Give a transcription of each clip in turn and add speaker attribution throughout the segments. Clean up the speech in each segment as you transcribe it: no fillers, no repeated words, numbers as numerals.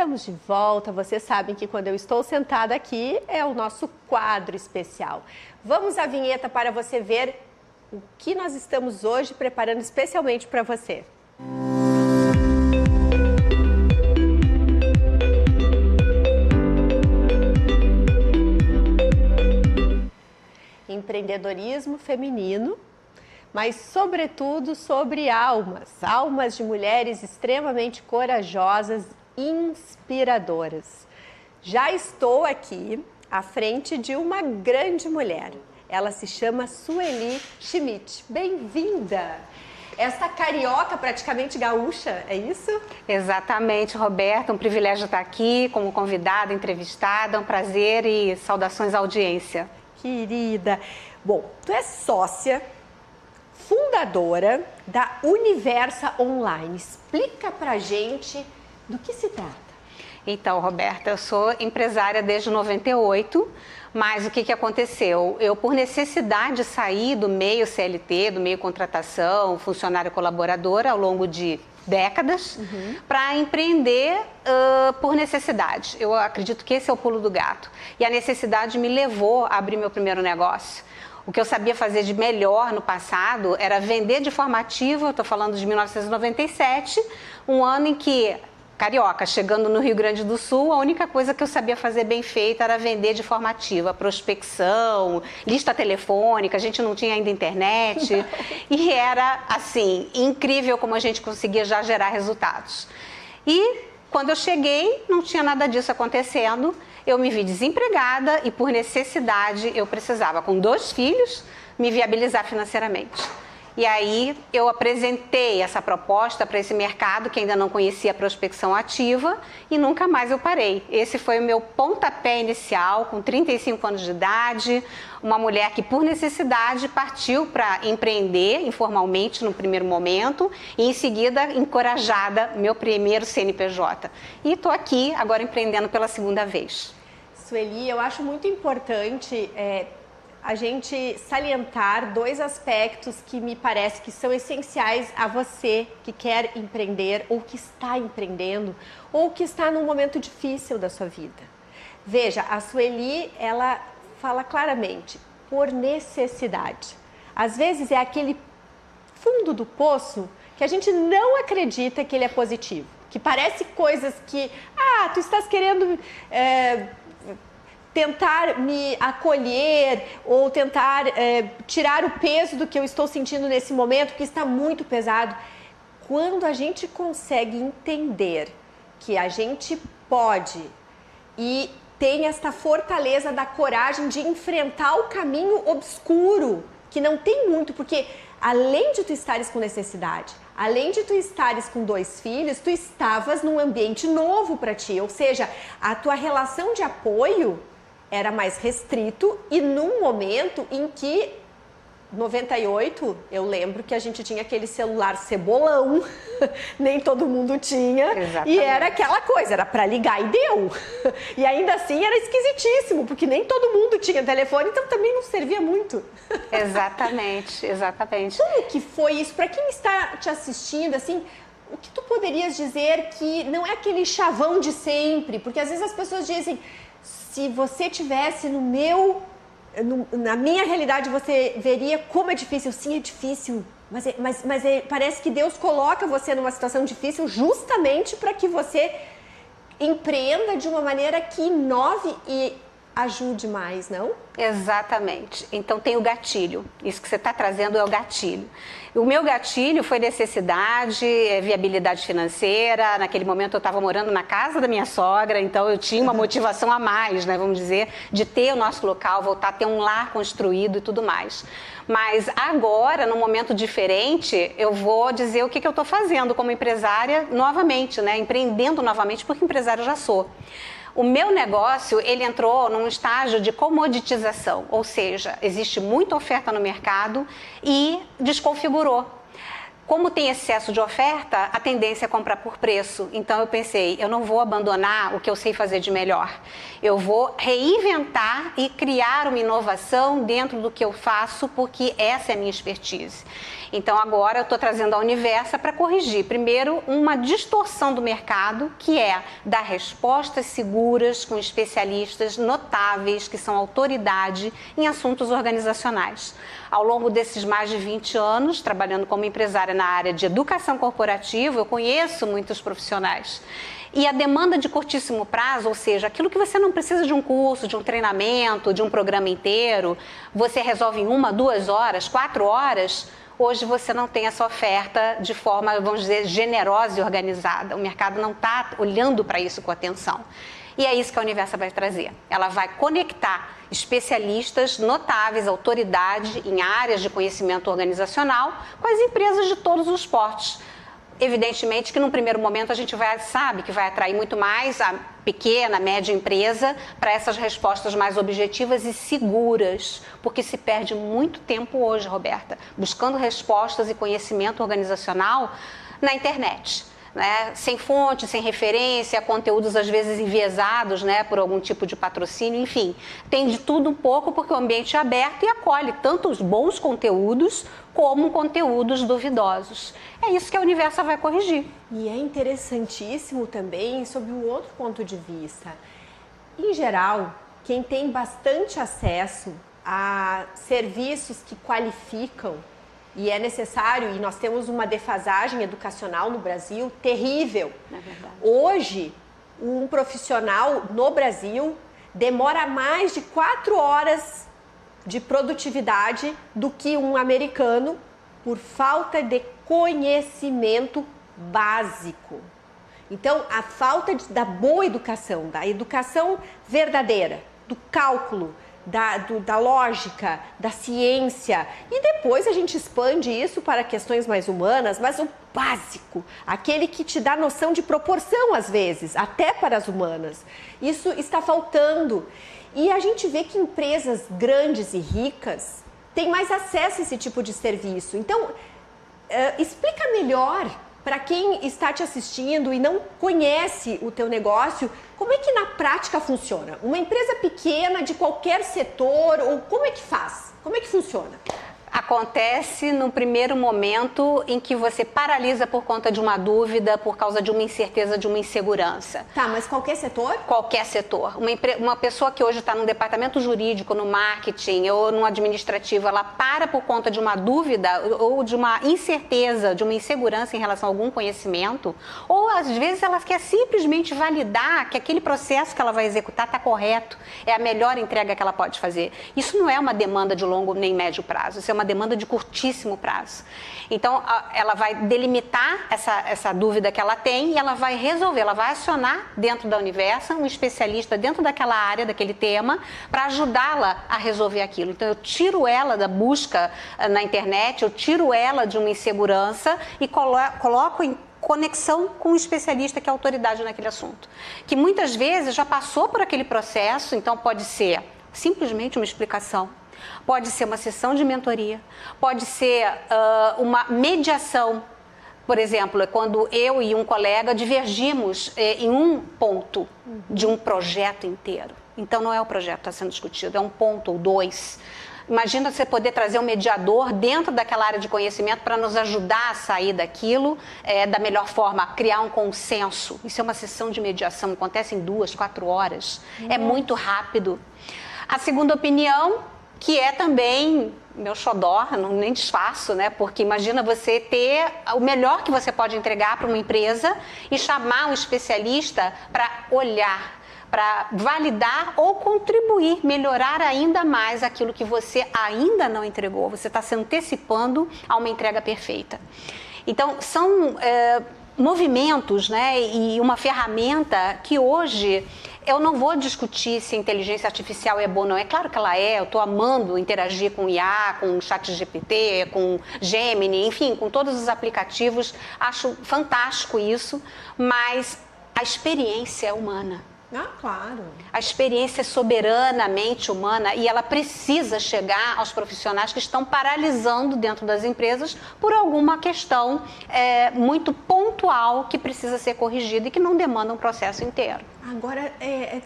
Speaker 1: Estamos de volta. Vocês sabem que quando eu estou sentada aqui é o nosso quadro especial. Vamos à vinheta para você ver o que nós estamos hoje preparando especialmente para você. Empreendedorismo feminino, mas sobretudo sobre almas de mulheres extremamente corajosas, inspiradoras. Já estou aqui à frente de uma grande mulher. Ela se chama Sueli Schmidt. Bem-vinda! Esta carioca praticamente gaúcha, é isso?
Speaker 2: Exatamente, Roberta. Um privilégio estar aqui como convidada, entrevistada. Um prazer e saudações à audiência.
Speaker 1: Querida. Bom, tu é sócia, fundadora da Universa Online. Explica pra gente do que se trata.
Speaker 2: Então, Roberta, eu sou empresária desde 98, mas o que aconteceu? Eu, por necessidade, saí do meio CLT, do meio contratação, funcionária colaboradora, ao longo de décadas, para empreender por necessidade. Eu acredito que esse é o pulo do gato. E a necessidade me levou a abrir meu primeiro negócio. O que eu sabia fazer de melhor no passado era vender de forma ativa. Eu estou falando de 1997, um ano em que, carioca, chegando no Rio Grande do Sul, a única coisa que eu sabia fazer bem feita era vender de forma ativa, prospecção, lista telefônica, a gente não tinha ainda internet. E era, assim, incrível como a gente conseguia já gerar resultados. E quando eu cheguei, não tinha nada disso acontecendo. Eu me vi desempregada e, por necessidade, eu precisava, com 2 filhos, me viabilizar financeiramente. E aí eu apresentei essa proposta para esse mercado que ainda não conhecia a prospecção ativa e nunca mais eu parei. Esse foi o meu pontapé inicial, com 35 anos de idade, uma mulher que por necessidade partiu para empreender informalmente no primeiro momento e em seguida encorajada, meu primeiro CNPJ. E estou aqui agora empreendendo pela segunda vez.
Speaker 1: Sueli, eu acho muito importante a gente salientar 2 aspectos que me parece que são essenciais a você que quer empreender ou que está empreendendo ou que está num momento difícil da sua vida. Veja, a Sueli, ela fala claramente, por necessidade. Às vezes é aquele fundo do poço que a gente não acredita que ele é positivo, que parece coisas que, tu estás querendo tentar me acolher ou tentar tirar o peso do que eu estou sentindo nesse momento, que está muito pesado. Quando a gente consegue entender que a gente pode e tem esta fortaleza da coragem de enfrentar o caminho obscuro, que não tem muito, porque além de tu estares com necessidade, além de tu estares com 2 filhos, tu estavas num ambiente novo para ti, ou seja, a tua relação de apoio era mais restrito e num momento em que, 98, eu lembro que a gente tinha aquele celular cebolão, nem todo mundo tinha. Exatamente. E era aquela coisa, era para ligar e deu. E ainda assim era esquisitíssimo, porque nem todo mundo tinha telefone, então também não servia muito.
Speaker 2: Exatamente, exatamente.
Speaker 1: Como que foi isso? Para quem está te assistindo, assim, o que tu poderias dizer que não é aquele chavão de sempre? Porque às vezes as pessoas dizem, se você tivesse na minha realidade, você veria como é difícil. Sim, é difícil, mas parece que Deus coloca você numa situação difícil justamente para que você empreenda de uma maneira que inove e ajude mais, não?
Speaker 2: Exatamente. Então tem o gatilho. Isso que você está trazendo é o gatilho. O meu gatilho foi necessidade, viabilidade financeira. Naquele momento eu estava morando na casa da minha sogra, então eu tinha uma motivação a mais, né, vamos dizer, de ter o nosso local, voltar a ter um lar construído e tudo mais. Mas agora, num momento diferente, eu vou dizer o que eu estou fazendo como empresária novamente, né, empreendendo novamente, porque empresária eu já sou. O meu negócio, ele entrou num estágio de comoditização, ou seja, existe muita oferta no mercado e desconfigurou. Como tem excesso de oferta, a tendência é comprar por preço. Então eu pensei, eu não vou abandonar o que eu sei fazer de melhor. Eu vou reinventar e criar uma inovação dentro do que eu faço, porque essa é a minha expertise. Então agora eu estou trazendo a Universa para corrigir, primeiro, uma distorção do mercado, que é dar respostas seguras com especialistas notáveis, que são autoridade em assuntos organizacionais. Ao longo desses mais de 20 anos, trabalhando como empresária na área de educação corporativa, eu conheço muitos profissionais. E a demanda de curtíssimo prazo, ou seja, aquilo que você não precisa de um curso, de um treinamento, de um programa inteiro, você resolve em 1, 2 horas, 4 horas, hoje você não tem essa oferta de forma, vamos dizer, generosa e organizada. O mercado não está olhando para isso com atenção. E é isso que a Universa vai trazer. Ela vai conectar especialistas notáveis, autoridade em áreas de conhecimento organizacional com as empresas de todos os portes. Evidentemente que num primeiro momento a gente sabe que vai atrair muito mais a pequena, média empresa para essas respostas mais objetivas e seguras, porque se perde muito tempo hoje, Roberta, buscando respostas e conhecimento organizacional na internet. Né? Sem fonte, sem referência, conteúdos às vezes enviesados, né, por algum tipo de patrocínio, enfim. Tem de tudo um pouco porque o ambiente é aberto e acolhe tanto os bons conteúdos como conteúdos duvidosos. É isso que a Universa vai corrigir.
Speaker 1: E é interessantíssimo também sob um outro ponto de vista. Em geral, quem tem bastante acesso a serviços que qualificam, e é necessário, e nós temos uma defasagem educacional no Brasil terrível.
Speaker 2: É verdade.
Speaker 1: Hoje, um profissional no Brasil demora mais de 4 horas de produtividade do que um americano por falta de conhecimento básico. Então, a falta da boa educação, da educação verdadeira, do cálculo, da lógica, da ciência, e depois a gente expande isso para questões mais humanas, mas o básico, aquele que te dá noção de proporção às vezes, até para as humanas, isso está faltando. E a gente vê que empresas grandes e ricas têm mais acesso a esse tipo de serviço. Então, explica melhor para quem está te assistindo e não conhece o teu negócio, como é que na prática funciona? Uma empresa pequena de qualquer setor, ou como é que faz? Como é que funciona?
Speaker 2: Acontece no primeiro momento em que você paralisa por conta de uma dúvida, por causa de uma incerteza, de uma insegurança.
Speaker 1: Tá, mas qualquer setor?
Speaker 2: Qualquer setor. Uma pessoa que hoje está no departamento jurídico, no marketing ou no administrativo, ela para por conta de uma dúvida ou de uma incerteza, de uma insegurança em relação a algum conhecimento, ou às vezes ela quer simplesmente validar que aquele processo que ela vai executar está correto, é a melhor entrega que ela pode fazer. Isso não é uma demanda de longo nem médio prazo, isso é uma demanda de curtíssimo prazo. Então, ela vai delimitar essa dúvida que ela tem e ela vai resolver, ela vai acionar dentro da Universa um especialista dentro daquela área, daquele tema, para ajudá-la a resolver aquilo. Então, eu tiro ela da busca na internet, eu tiro ela de uma insegurança e coloco em conexão com um especialista que é autoridade naquele assunto. Que muitas vezes já passou por aquele processo, então pode ser simplesmente uma explicação. Pode ser uma sessão de mentoria, pode ser uma mediação. Por exemplo, é quando eu e um colega divergimos em um ponto de um projeto inteiro. Então, não é o projeto que está sendo discutido, é um ponto ou 2. Imagina você poder trazer um mediador dentro daquela área de conhecimento para nos ajudar a sair daquilo da melhor forma, a criar um consenso. Isso é uma sessão de mediação, acontece em 2, 4 horas. É muito rápido. A segunda opinião, que é também meu xodó, nem disfarço, né? Porque imagina você ter o melhor que você pode entregar para uma empresa e chamar um especialista para olhar, para validar ou contribuir, melhorar ainda mais aquilo que você ainda não entregou. Você está se antecipando a uma entrega perfeita. Então, são movimentos, né? E uma ferramenta que hoje eu não vou discutir se a inteligência artificial é boa ou não. É claro que ela é, eu estou amando interagir com IA, com ChatGPT, com Gemini, enfim, com todos os aplicativos. Acho fantástico isso, mas a experiência é humana.
Speaker 1: Ah, claro.
Speaker 2: A experiência é soberanamente humana e ela precisa chegar aos profissionais que estão paralisando dentro das empresas por alguma questão muito pontual que precisa ser corrigida e que não demanda um processo inteiro.
Speaker 1: Agora,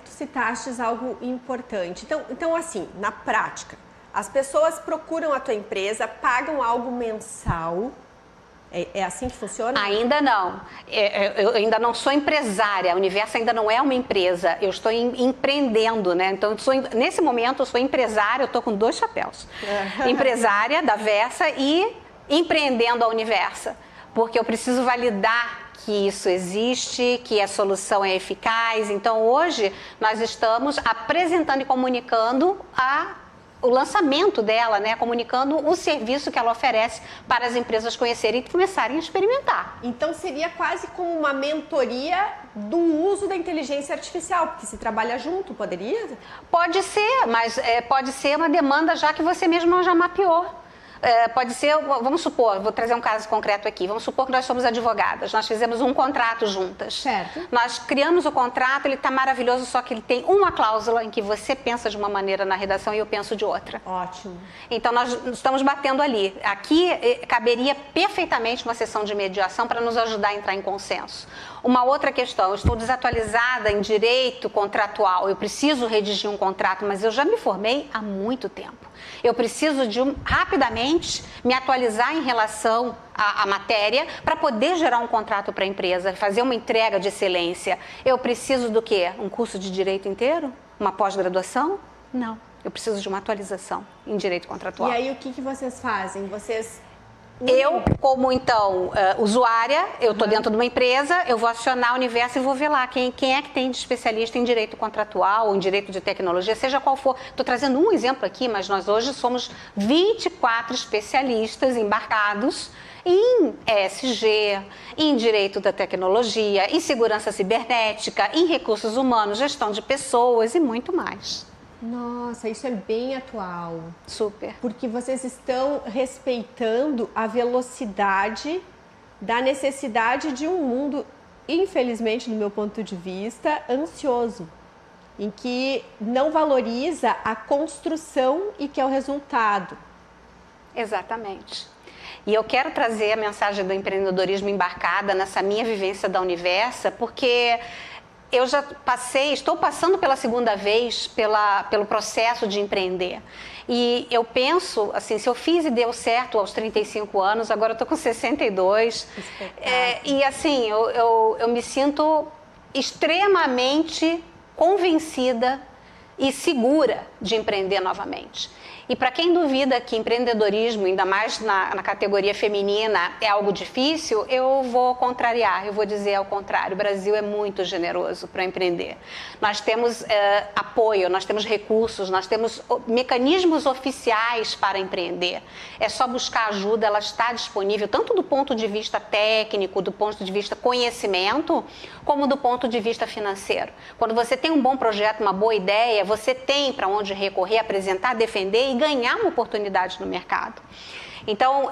Speaker 1: tu citaste algo importante. Então, assim, na prática, as pessoas procuram a tua empresa, pagam algo mensal. É assim que funciona?
Speaker 2: Ainda não. Eu ainda não sou empresária. A Universa ainda não é uma empresa. Eu estou empreendendo, né? Então, nesse momento, eu sou empresária, eu estou com 2 chapéus. Empresária da Versa e empreendendo a Universa. Porque eu preciso validar que isso existe, que a solução é eficaz. Então, hoje, nós estamos apresentando e comunicando o lançamento dela, né, comunicando o serviço que ela oferece para as empresas conhecerem e começarem a experimentar.
Speaker 1: Então seria quase como uma mentoria do uso da inteligência artificial, porque se trabalha junto, poderia?
Speaker 2: Pode ser, mas pode ser uma demanda já que você mesmo já mapeou. Pode ser, vamos supor, vou trazer um caso concreto aqui, vamos supor que nós somos advogadas, nós fizemos um contrato juntas.
Speaker 1: Certo.
Speaker 2: Nós criamos o contrato, ele está maravilhoso, só que ele tem uma cláusula em que você pensa de uma maneira na redação e eu penso de outra.
Speaker 1: Ótimo.
Speaker 2: Então nós estamos batendo ali. Aqui caberia perfeitamente uma sessão de mediação para nos ajudar a entrar em consenso. Uma outra questão, eu estou desatualizada em direito contratual, eu preciso redigir um contrato, mas eu já me formei há muito tempo. Eu preciso rapidamente me atualizar em relação à matéria para poder gerar um contrato para a empresa, fazer uma entrega de excelência. Eu preciso do quê? Um curso de direito inteiro? Uma pós-graduação? Não. Eu preciso de uma atualização em direito contratual.
Speaker 1: E aí o que vocês fazem?
Speaker 2: Eu, como então usuária, eu estou dentro de uma empresa, eu vou acionar o Universo e vou ver lá quem é que tem de especialista em direito contratual ou em direito de tecnologia, seja qual for. Estou trazendo um exemplo aqui, mas nós hoje somos 24 especialistas embarcados em ESG, em direito da tecnologia, em segurança cibernética, em recursos humanos, gestão de pessoas e muito mais.
Speaker 1: Nossa, isso é bem atual.
Speaker 2: Super.
Speaker 1: Porque vocês estão respeitando a velocidade da necessidade de um mundo, infelizmente, do meu ponto de vista, ansioso, em que não valoriza a construção e que é o resultado.
Speaker 2: Exatamente. E eu quero trazer a mensagem do empreendedorismo embarcada nessa minha vivência da Universa, porque eu já estou passando pela segunda vez pelo processo de empreender. E eu penso, assim, se eu fiz e deu certo aos 35 anos, agora eu estou com 62. E assim, eu me sinto extremamente convencida e segura de empreender novamente. E para quem duvida que empreendedorismo, ainda mais na categoria feminina, é algo difícil, eu vou contrariar, eu vou dizer ao contrário. O Brasil é muito generoso para empreender. Nós temos apoio, nós temos recursos, nós temos mecanismos oficiais para empreender. É só buscar ajuda, ela está disponível, tanto do ponto de vista técnico, do ponto de vista conhecimento, como do ponto de vista financeiro. Quando você tem um bom projeto, uma boa ideia, você tem para onde recorrer, apresentar, defender e ganhar uma oportunidade no mercado. Então,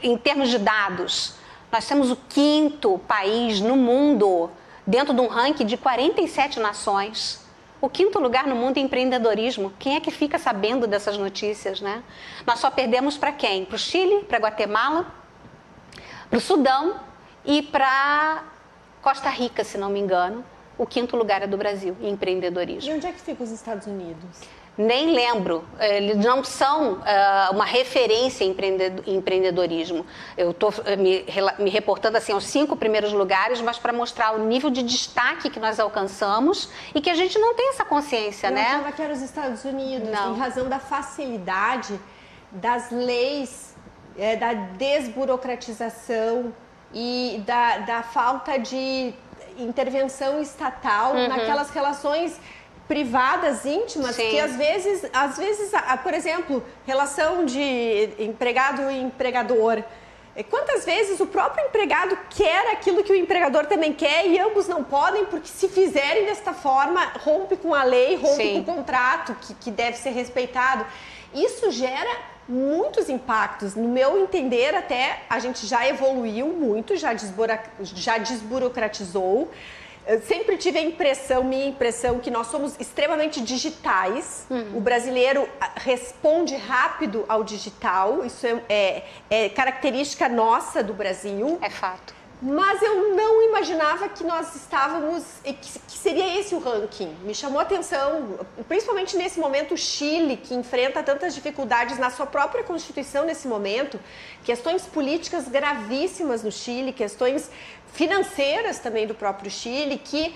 Speaker 2: em termos de dados, nós temos o 5º país no mundo, dentro de um ranking de 47 nações. O 5º lugar no mundo em empreendedorismo. Quem é que fica sabendo dessas notícias, né? Nós só perdemos para quem? Para o Chile, para Guatemala, para o Sudão e para Costa Rica, se não me engano. O 5º lugar é do Brasil em empreendedorismo.
Speaker 1: E onde é que ficam os Estados Unidos?
Speaker 2: Nem lembro, eles não são uma referência em empreendedorismo. Eu estou me reportando assim, aos 5 primeiros lugares, mas para mostrar o nível de destaque que nós alcançamos e que a gente não tem essa consciência, né?
Speaker 1: Eu achava que era os Estados Unidos,
Speaker 2: não.
Speaker 1: Em razão da facilidade das leis, da desburocratização e da falta de intervenção estatal naquelas relações privadas, íntimas,
Speaker 2: Sim.
Speaker 1: que às vezes, por exemplo, relação de empregado e empregador. Quantas vezes o próprio empregado quer aquilo que o empregador também quer e ambos não podem, porque se fizerem desta forma, rompe com a lei, rompe
Speaker 2: Sim.
Speaker 1: com o contrato que deve ser respeitado. Isso gera muitos impactos. No meu entender, até a gente já evoluiu muito, já desburocratizou. Eu sempre tive minha impressão, que nós somos extremamente digitais. O brasileiro responde rápido ao digital, isso é característica nossa do Brasil.
Speaker 2: É fato.
Speaker 1: Mas eu não imaginava que nós estávamos, que seria esse o ranking. Me chamou a atenção, principalmente nesse momento, o Chile, que enfrenta tantas dificuldades na sua própria Constituição nesse momento, questões políticas gravíssimas no Chile, questões financeiras também do próprio Chile, que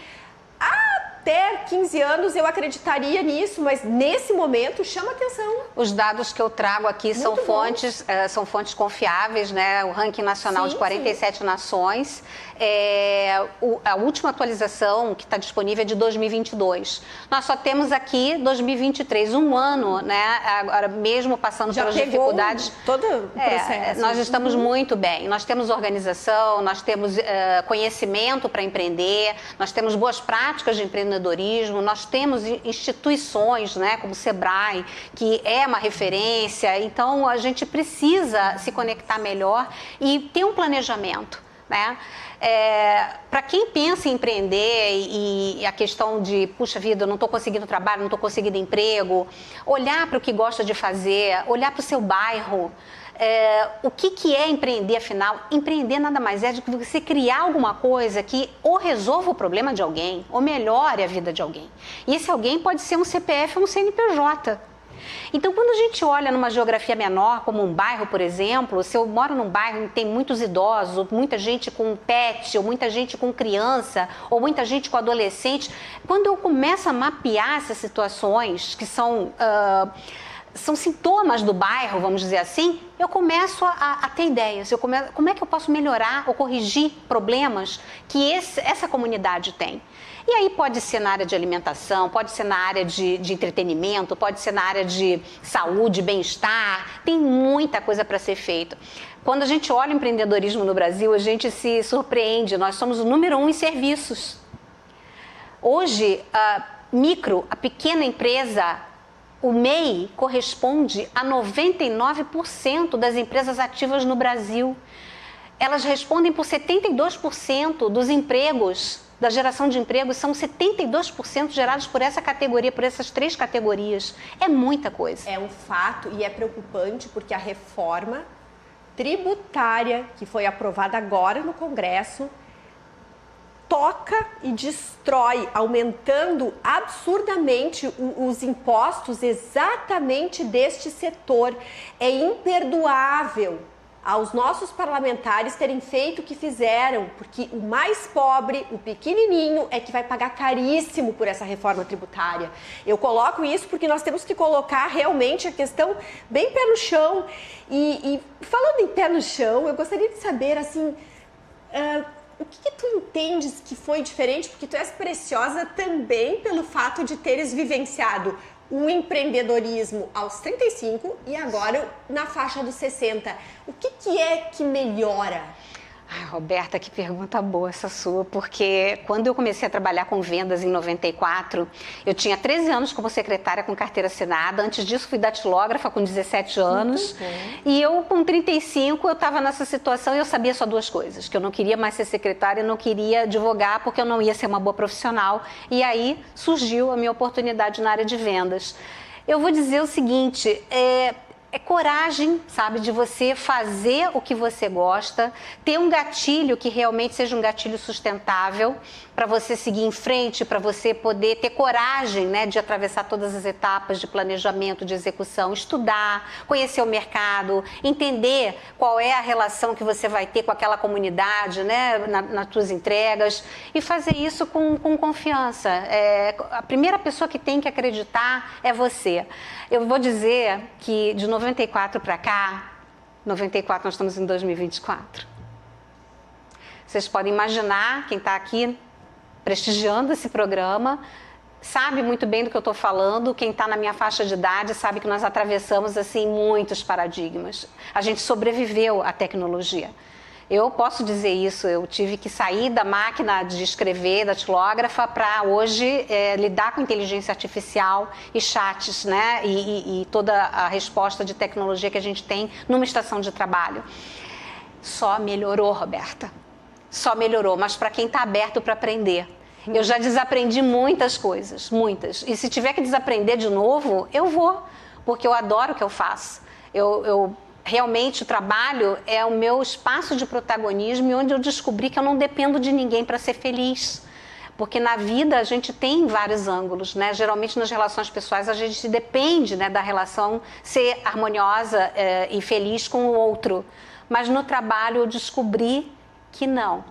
Speaker 1: até 15 anos eu acreditaria nisso, mas nesse momento chama atenção.
Speaker 2: Os dados que eu trago aqui são fontes confiáveis, né? O ranking nacional de 47 nações. A última atualização que está disponível é de 2022. Nós só temos aqui 2023, um ano, né? Agora, mesmo passando pelas dificuldades,
Speaker 1: todo o processo.
Speaker 2: Nós estamos muito bem. Nós temos organização, nós temos conhecimento para empreender, nós temos boas práticas de empreendedorismo, nós temos instituições, né, como o Sebrae, que é uma referência. Então, a gente precisa se conectar melhor e ter um planejamento, né? Para quem pensa em empreender e a questão de, puxa vida, eu não estou conseguindo trabalho, não estou conseguindo emprego, olhar para o que gosta de fazer, olhar para o seu bairro. O que é empreender, afinal? Empreender nada mais é do que você criar alguma coisa que ou resolva o problema de alguém, ou melhore a vida de alguém. E esse alguém pode ser um CPF ou um CNPJ. Então, quando a gente olha numa geografia menor, como um bairro, por exemplo, se eu moro num bairro que tem muitos idosos, ou muita gente com pet, ou muita gente com criança, ou muita gente com adolescente, quando eu começo a mapear essas situações que são sintomas do bairro, vamos dizer assim, eu começo a ter ideias. Como é que eu posso melhorar ou corrigir problemas que essa comunidade tem? E aí pode ser na área de alimentação, pode ser na área de entretenimento, pode ser na área de saúde, bem-estar. Tem muita coisa para ser feita. Quando a gente olha o empreendedorismo no Brasil, a gente se surpreende. Nós somos o número 1 em serviços. Hoje, a pequena empresa, o MEI, corresponde a 99% das empresas ativas no Brasil. Elas respondem por 72% dos empregos, da geração de empregos, são 72% gerados por essa categoria, por essas 3 categorias. É muita coisa.
Speaker 1: É um fato e é preocupante porque a reforma tributária que foi aprovada agora no Congresso toca e destrói, aumentando absurdamente os impostos exatamente deste setor. É imperdoável aos nossos parlamentares terem feito o que fizeram, porque o mais pobre, o pequenininho, é que vai pagar caríssimo por essa reforma tributária. Eu coloco isso porque nós temos que colocar realmente a questão bem pé no chão. E falando em pé no chão, eu gostaria de saber, assim, o que tu entendes que foi diferente? Porque tu és preciosa também pelo fato de teres vivenciado o empreendedorismo aos 35 e agora na faixa dos 60. O que é que melhora?
Speaker 2: Ai, Roberta, que pergunta boa essa sua, porque quando eu comecei a trabalhar com vendas em 94, eu tinha 13 anos como secretária com carteira assinada. Antes disso, fui datilógrafa com 17 anos. E eu, com 35, eu estava nessa situação e eu sabia só 2 coisas, que eu não queria mais ser secretária e não queria advogar porque eu não ia ser uma boa profissional. E aí surgiu a minha oportunidade na área de vendas. Eu vou dizer o seguinte, é coragem, sabe, de você fazer o que você gosta, ter um gatilho que realmente seja um gatilho sustentável para você seguir em frente, para você poder ter coragem, né, de atravessar todas as etapas de planejamento, de execução, estudar, conhecer o mercado, entender qual é a relação que você vai ter com aquela comunidade, né, nas suas entregas e fazer isso com confiança. A primeira pessoa que tem que acreditar é você. Eu vou dizer que de 94 para cá, 94 nós estamos em 2024. Vocês podem imaginar, quem está aqui prestigiando esse programa, sabe muito bem do que eu estou falando, quem está na minha faixa de idade sabe que nós atravessamos assim muitos paradigmas. A gente sobreviveu à tecnologia. Eu posso dizer isso, eu tive que sair da máquina de escrever, datilógrafa, para hoje lidar com inteligência artificial e chats, né? E toda a resposta de tecnologia que a gente tem numa estação de trabalho. Só melhorou, Roberta. Só melhorou, mas para quem está aberto para aprender. Eu já desaprendi muitas coisas, muitas. E se tiver que desaprender de novo, eu vou, porque eu adoro o que eu faço. Realmente, o trabalho é o meu espaço de protagonismo e onde eu descobri que eu não dependo de ninguém para ser feliz. Porque na vida a gente tem vários ângulos, né? Geralmente nas relações pessoais a gente depende, né, da relação ser harmoniosa e feliz com o outro. Mas no trabalho eu descobri que não.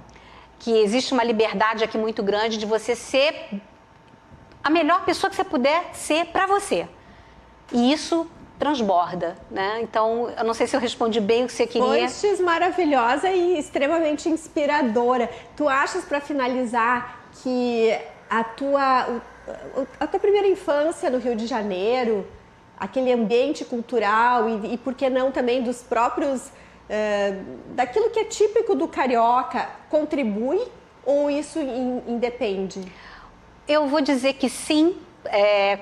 Speaker 2: Que existe uma liberdade aqui muito grande de você ser a melhor pessoa que você puder ser para você. E isso transborda, né? Então, eu não sei se eu respondi bem o que você queria.
Speaker 1: Foi maravilhosa e extremamente inspiradora. Tu achas, para finalizar, que a tua primeira infância no Rio de Janeiro, aquele ambiente cultural e por que não também dos próprios... daquilo que é típico do carioca, contribui ou isso independe?
Speaker 2: Eu vou dizer que sim,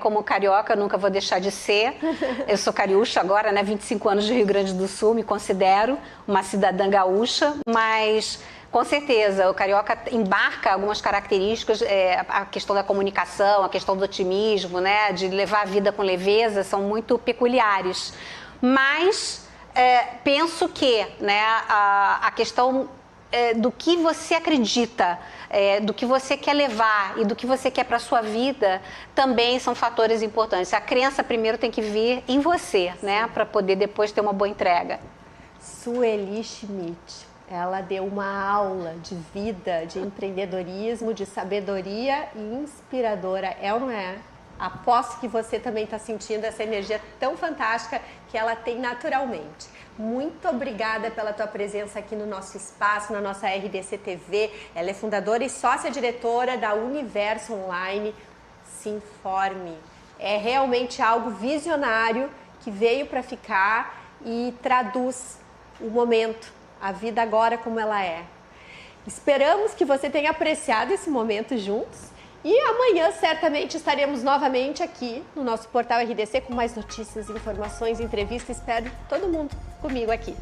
Speaker 2: como carioca eu nunca vou deixar de ser. Eu sou cariúcha agora, né, 25 anos de Rio Grande do Sul, me considero uma cidadã gaúcha, mas com certeza o carioca embarca algumas características, a questão da comunicação, a questão do otimismo, né, de levar a vida com leveza, são muito peculiares, mas... penso que, né, a questão do que você acredita, do que você quer levar e do que você quer para a sua vida também são fatores importantes. A crença primeiro tem que vir em você, né, para poder depois ter uma boa entrega.
Speaker 1: Sueli Schmidt, ela deu uma aula de vida, de empreendedorismo, de sabedoria e inspiradora, é ou não é? Aposto que você também está sentindo essa energia tão fantástica que ela tem naturalmente. Muito obrigada pela tua presença aqui no nosso espaço, na nossa RDC TV. Ela é fundadora e sócia-diretora da Universo Online. Se informe. É realmente algo visionário que veio para ficar e traduz o momento, a vida agora como ela é. Esperamos que você tenha apreciado esse momento juntos. E amanhã, certamente, estaremos novamente aqui no nosso portal RDC com mais notícias, informações, entrevistas. Espero todo mundo comigo aqui.